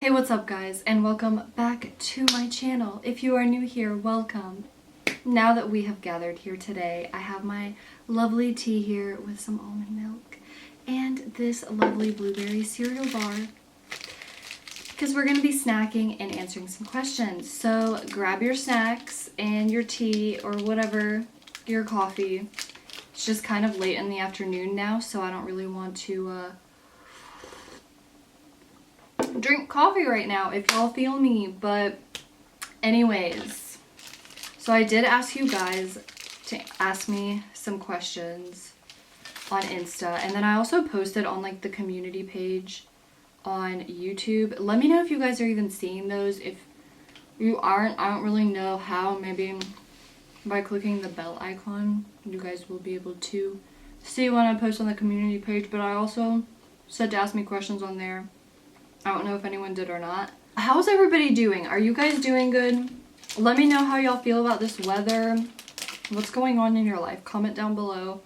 Hey, what's up guys, and welcome back to my channel. If you are new here, welcome. Now that we have gathered here today, I have my lovely tea here with some almond milk and this lovely blueberry cereal bar because we're going to be snacking and answering some questions. So grab your snacks and your tea or whatever, your coffee. It's just kind of late in the afternoon now, so I don't really want to drink coffee right now, if y'all feel me. But anyways, so I did ask you guys to ask me some questions on Insta, and then I also posted on like the community page on YouTube. Let me know if you guys are even seeing those. If you aren't, I don't really know how. Maybe by clicking the bell icon you guys will be able to see when I post on the community page. But I also said to ask me questions on there. I don't know if anyone did or not. How's everybody doing? Are you guys doing good? Let me know how y'all feel about this weather. What's going on in your life? Comment down below.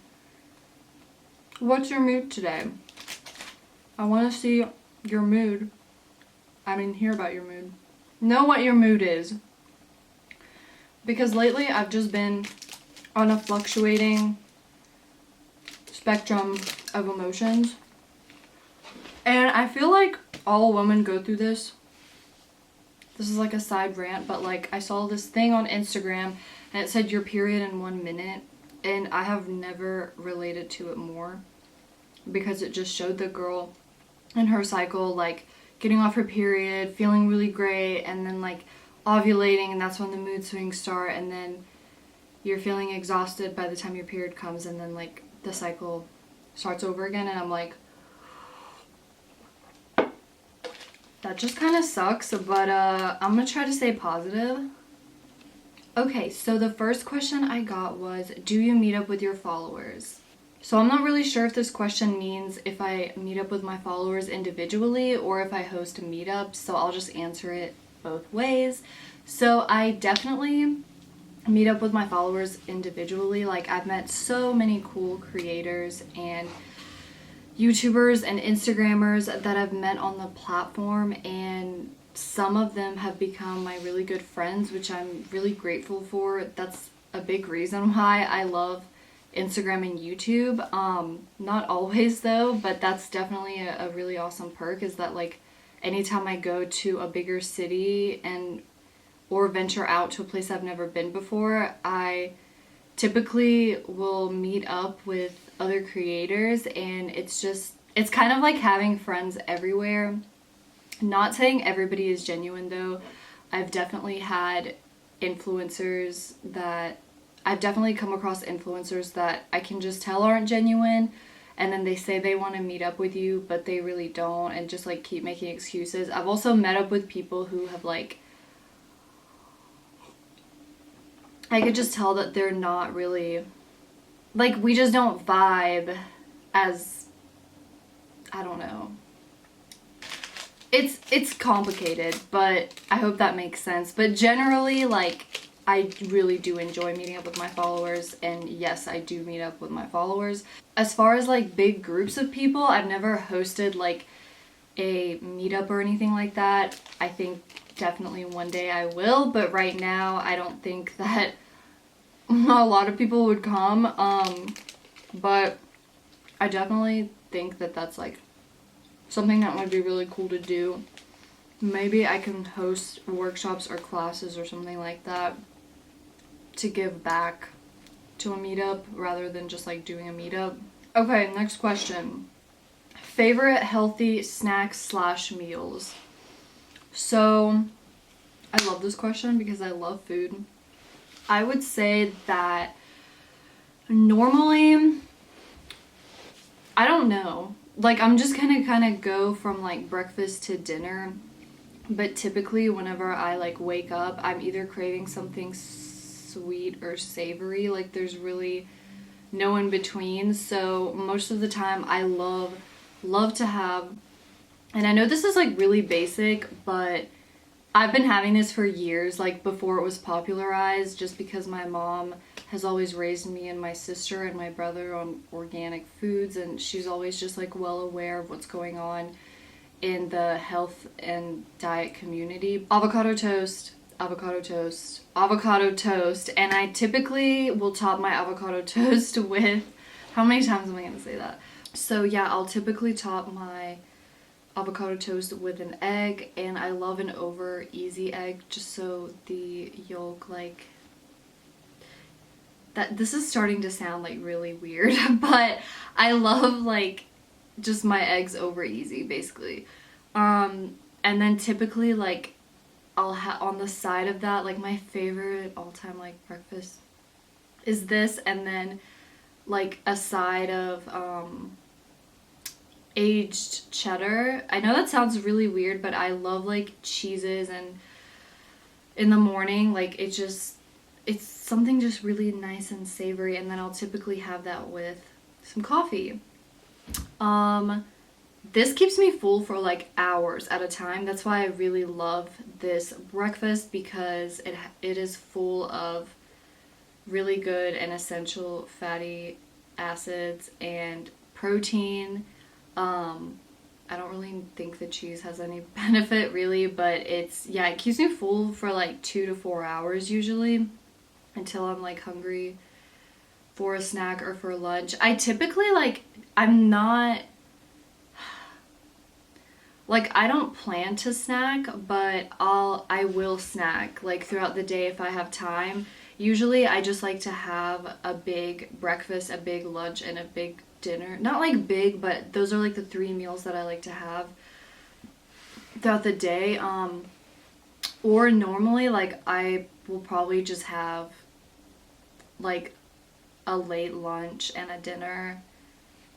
What's your mood today? I want to see your mood. I mean, hear about your mood. Know what your mood is. Because lately I've just been on a fluctuating spectrum of emotions. And I feel like all women go through this. This is like a side rant, but like I saw this thing on Instagram and it said your period in 1 minute, and I have never related to it more because it just showed the girl in her cycle like getting off her period, feeling really great, and then like ovulating, and that's when the mood swings start, and then you're feeling exhausted by the time your period comes, and then like the cycle starts over again. And I'm like, that just kind of sucks, but I'm gonna try to stay positive. Okay, so the first question I got was, do you meet up with your followers? So I'm not really sure if this question means if I meet up with my followers individually or if I host meetups, so I'll just answer it both ways. So I definitely meet up with my followers individually. Like, I've met so many cool creators and YouTubers and Instagrammers that I've met on the platform, and some of them have become my really good friends, which I'm really grateful for. That's a big reason why I love Instagram and YouTube. Not always though, but that's definitely a really awesome perk, is that like anytime I go to a bigger city and or venture out to a place I've never been before, I typically will meet up with other creators, and it's kind of like having friends everywhere. Not saying everybody is genuine though. I've definitely come across influencers that I can just tell aren't genuine, and then they say they want to meet up with you but they really don't, and just like keep making excuses. I've also met up with people who have like, I could just tell that they're not really, like, we just don't vibe as, I don't know. It's complicated, but I hope that makes sense. But generally, like, I really do enjoy meeting up with my followers, and yes, I do meet up with my followers. As far as like big groups of people, I've never hosted like a meetup or anything like that. I think definitely one day I will, but right now I don't think that a lot of people would come. But I definitely think that that's like something that would be really cool to do. Maybe I can host workshops or classes or something like that to give back to a meetup rather than just like doing a meetup. Okay, next question. Favorite healthy snacks / meals? So I love this question because I love food. I would say that normally, I don't know, like I'm just gonna kind of go from like breakfast to dinner, but typically whenever I like wake up, I'm either craving something sweet or savory. Like there's really no in between. So most of the time I love to have, and I know this is like really basic, but I've been having this for years, like before it was popularized, just because my mom has always raised me and my sister and my brother on organic foods, and she's always just like well aware of what's going on in the health and diet community. Avocado toast, avocado toast, avocado toast, and I typically will top my avocado toast with, how many times am I gonna say that? So yeah, I'll typically top my avocado toast with an egg, and I love an over easy egg just so the yolk, like, that, this is starting to sound like really weird, but I love like just my eggs over easy basically. And then typically like I'll have on the side of that, like my favorite all-time like breakfast is this, and then like a side of aged cheddar. I know that sounds really weird, but I love like cheeses, and in the morning like it's something just really nice and savory, and then I'll typically have that with some coffee. This keeps me full for like hours at a time. That's why I really love this breakfast, because it is full of really good and essential fatty acids and protein. I don't really think the cheese has any benefit really, but it keeps me full for like 2 to 4 hours usually, until I'm like hungry for a snack or for lunch. I typically I'm not like, I don't plan to snack, but I will snack like throughout the day if I have time. Usually I just like to have a big breakfast, a big lunch, and a big dinner. Not like big, but those are like the 3 meals that I like to have throughout the day. Or normally like I will probably just have like a late lunch and a dinner,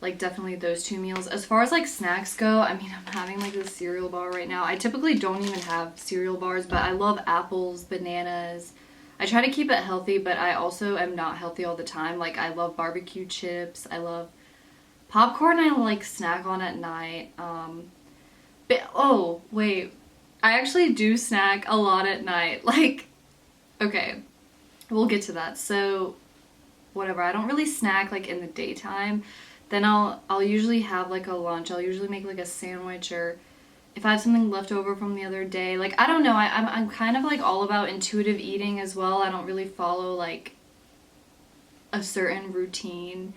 like definitely those 2 meals. As far as like snacks go, I mean, I'm having like this cereal bar right now. I typically don't even have cereal bars, but I love apples, bananas. I try to keep it healthy, but I also am not healthy all the time. Like I love barbecue chips, I love popcorn, I like snack on at night. But oh wait, I actually do snack a lot at night. Like, okay, we'll get to that. So whatever, I don't really snack like in the daytime. Then I'll usually have like a lunch. I'll usually make like a sandwich, or if I have something left over from the other day. Like, I don't know, I'm kind of like all about intuitive eating as well. I don't really follow like a certain routine.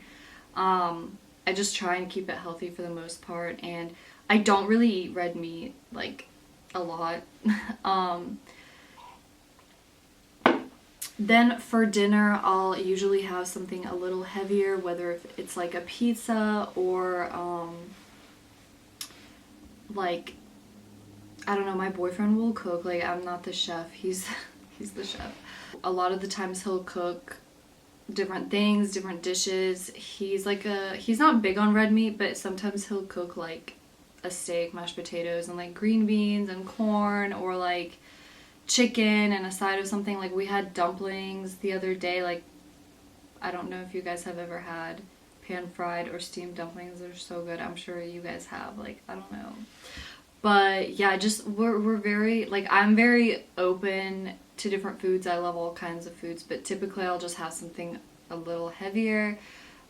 I just try and keep it healthy for the most part, and I don't really eat red meat like a lot. Then for dinner, I'll usually have something a little heavier, whether if it's like a pizza or like, I don't know, my boyfriend will cook. Like, I'm not the chef, he's the chef. A lot of the times he'll cook different things, different dishes. He's not big on red meat, but sometimes he'll cook like a steak, mashed potatoes, and like green beans and corn, or like chicken and a side of something. Like, we had dumplings the other day. Like, I don't know if you guys have ever had pan fried or steamed dumplings. They're so good. I'm sure you guys have. Like, I don't know, but yeah, just we're very, like, I'm very open to different foods. I love all kinds of foods, but typically I'll just have something a little heavier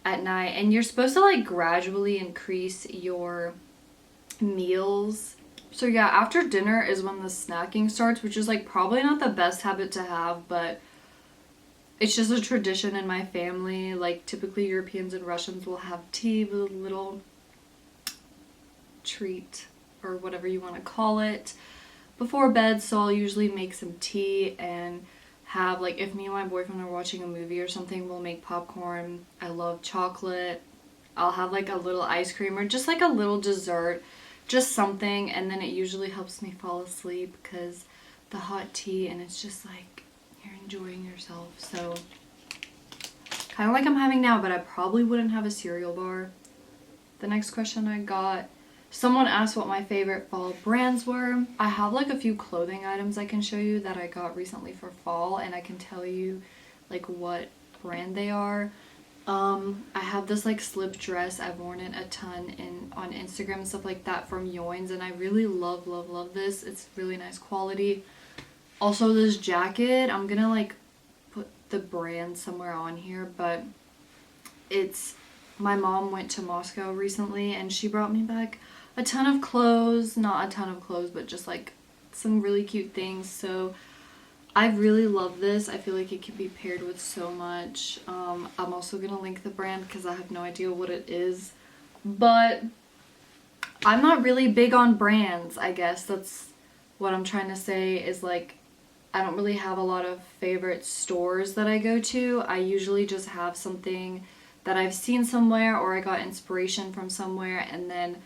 at night. And you're supposed to like gradually increase your meals. So yeah, after dinner is when the snacking starts, which is like probably not the best habit to have, but it's just a tradition in my family. Like, typically Europeans and Russians will have tea with a little treat, or whatever you want to call it, before bed. So I'll usually make some tea and have, like, if me and my boyfriend are watching a movie or something, we'll make popcorn. I love chocolate. I'll have like a little ice cream, or just like a little dessert, just something, and then it usually helps me fall asleep because the hot tea, and it's just like you're enjoying yourself. So kind of like I'm having now, but I probably wouldn't have a cereal bar. The next question I got, someone asked what my favorite fall brands were. I have like a few clothing items I can show you that I got recently for fall, and I can tell you like what brand they are. I have this like slip dress. I've worn it a ton on Instagram and stuff like that from Yoins, and I really love this. It's really nice quality. Also, this jacket, I'm gonna like put the brand somewhere on here, but it's, my mom went to Moscow recently and she brought me back a ton of clothes, not a ton of clothes, but just like some really cute things. So I really love this. I feel like it can be paired with so much. I'm also gonna link the brand because I have no idea what it is, but I'm not really big on brands. I guess that's what I'm trying to say, is like I don't really have a lot of favorite stores that I go to. I usually just have something that I've seen somewhere or I got inspiration from somewhere, and then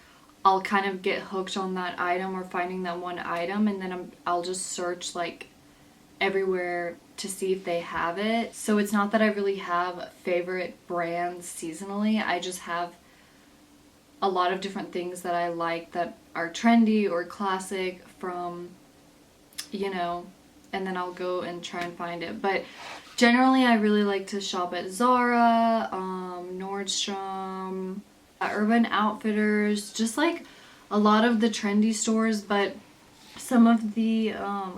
I'll kind of get hooked on that item or finding that one item, and then I'll just search like everywhere to see if they have it. So it's not that I really have favorite brands seasonally. I just have a lot of different things that I like that are trendy or classic from, you know, and then I'll go and try and find it. But generally I really like to shop at Zara, Nordstrom, Urban Outfitters, just like a lot of the trendy stores. But some of the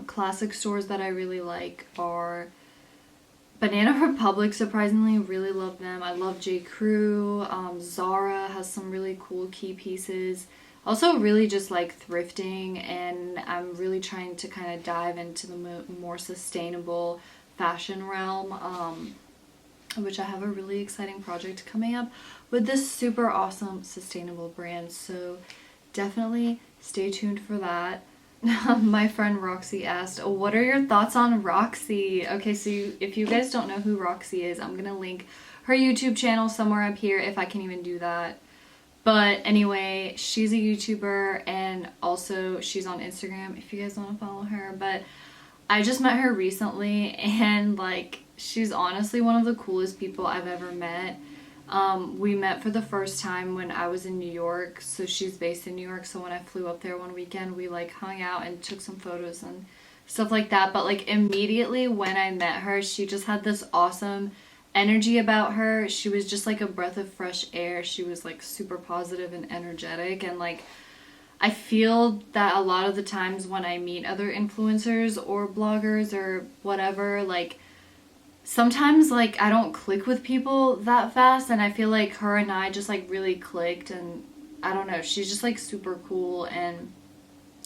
classic stores that I really like are Banana Republic. Surprisingly, really love them. I love J. Crew. Zara has some really cool key pieces. Also really just like thrifting, and I'm really trying to kind of dive into the more sustainable fashion realm, which I have a really exciting project coming up with this super awesome sustainable brand. So definitely stay tuned for that. My friend Roxy asked, what are your thoughts on Roxy? Okay, so if you guys don't know who Roxy is, I'm gonna link her YouTube channel somewhere up here if I can even do that. But anyway, she's a YouTuber, and also she's on Instagram if you guys want to follow her. But I just met her recently, and like she's honestly one of the coolest people I've ever met. We met for the first time when I was in New York. So she's based in New York, so when I flew up there one weekend, we like hung out and took some photos and stuff like that. But like immediately when I met her, she just had this awesome energy about her. She was just like a breath of fresh air. She was like super positive and energetic, and like I feel that a lot of the times when I meet other influencers or bloggers or whatever, like sometimes like I don't click with people that fast, and I feel like her and I just like really clicked. And I don't know, she's just like super cool and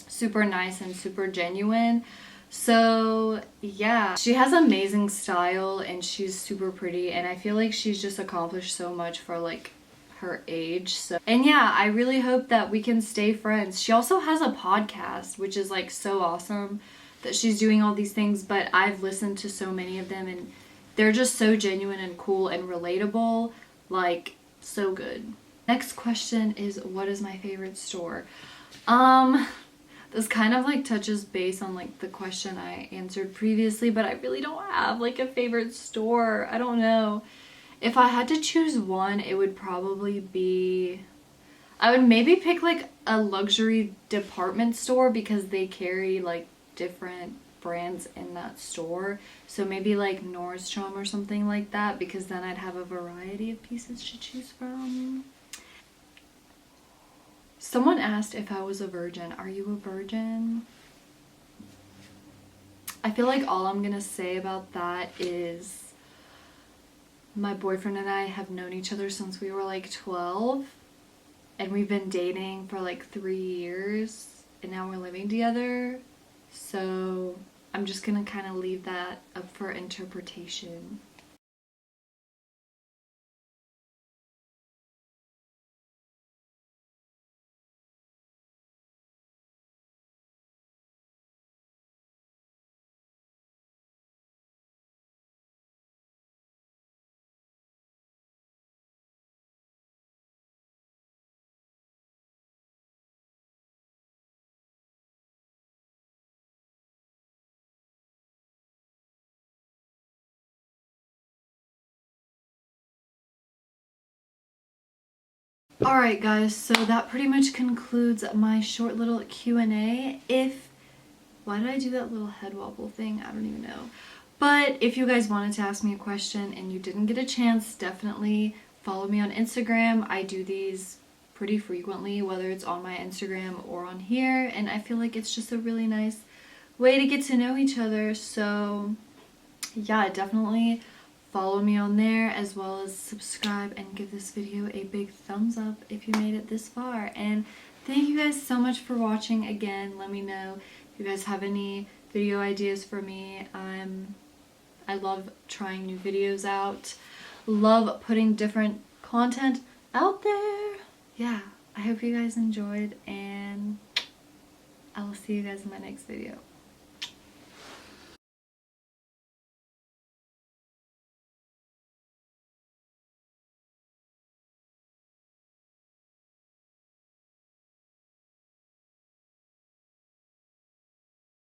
super nice and super genuine. So yeah, she has amazing style and she's super pretty, and I feel like she's just accomplished so much for like her age. So, and yeah, I really hope that we can stay friends. She also has a podcast, which is like so awesome that she's doing all these things, but I've listened to so many of them and they're just so genuine and cool and relatable, like so good. Next question is, what is my favorite store? This kind of like touches base on like the question I answered previously, but I really don't have like a favorite store. I don't know. If I had to choose one, it would probably be, I would maybe pick like a luxury department store because they carry like different brands in that store. So maybe like Nordstrom or something like that, because then I'd have a variety of pieces to choose from. Someone asked if I was a virgin. Are you a virgin? I feel like all I'm gonna say about that is my boyfriend and I have known each other since we were like 12, and we've been dating for like 3 years, and now we're living together. So I'm just gonna kind of leave that up for interpretation. Alright guys, so that pretty much concludes my short little Q&A. Why did I do that little head wobble thing? I don't even know. But if you guys wanted to ask me a question and you didn't get a chance, definitely follow me on Instagram. I do these pretty frequently, whether it's on my Instagram or on here, and I feel like it's just a really nice way to get to know each other. So yeah, definitely follow me on there, as well as subscribe and give this video a big thumbs up if you made it this far. And thank you guys so much for watching again. Let me know if you guys have any video ideas for me. I love trying new videos out. Love putting different content out there. Yeah, I hope you guys enjoyed, and I will see you guys in my next video.